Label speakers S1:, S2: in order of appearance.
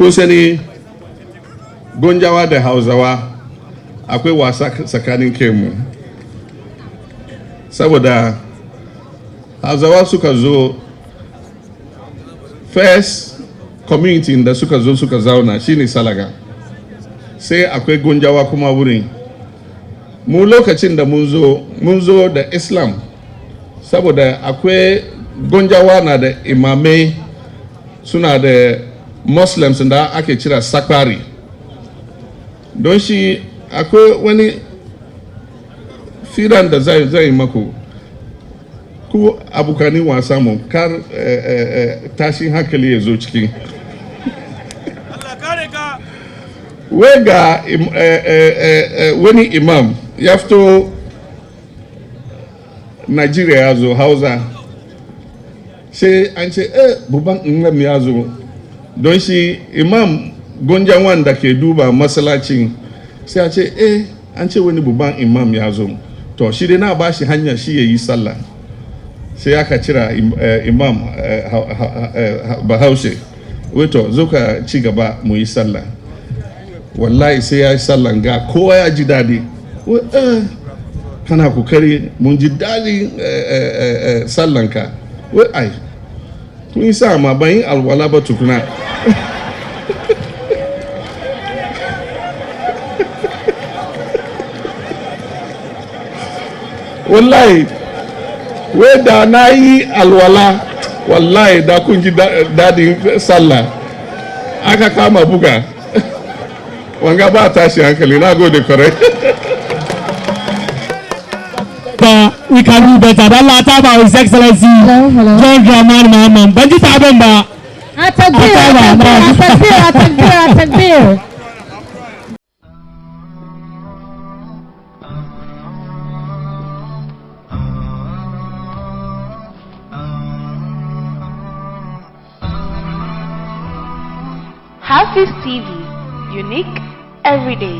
S1: kun sani gonjawa da hausawa akwai wasa tsakanin kemu, saboda hausawa suka zo first community da suka zo suka zauna shine salaga, sai akwai gonjawa kuma wurin. Mu lokacin da mun zo da islam, saboda akwai gonjawa na da imamai, suna da muslims da ake cira sakwari. Don shi akwai wani firan da zai maku ku abokanin wasa mu kar tashin hankali ya zo ciki. Wai ga wani imam ya fito Nigeria ya zo Hausa, sai an ce buban imam ya zo. Don shi imam gonjan wanda ke duba masallacin sai a ce an ce wani buban imam ya zo, to shi dai na ba shi hanya shi ya yi sallah. Sai aka cira imam Bahaushe, wato zo ka ci gaba mu yi sallah. Wallahi sai ya yi sallan ga kowa ya ji daɗi. Kana kokari, mun ji daɗi sallanka. Wai ai kun yi sa ma ban yi alwala ba tukuna. Wallahi wai da na yi alwala, wallahi da kun ji daɗin sallah. Aka kama buga. Wanga ba tashi hankali, na gode kwarai.
S2: We can do better. Allah ta ba His Excellency John Ranar Mahama. Ban ji taben ba.
S3: Atakbir.
S4: HAFIZ TV, unique every day.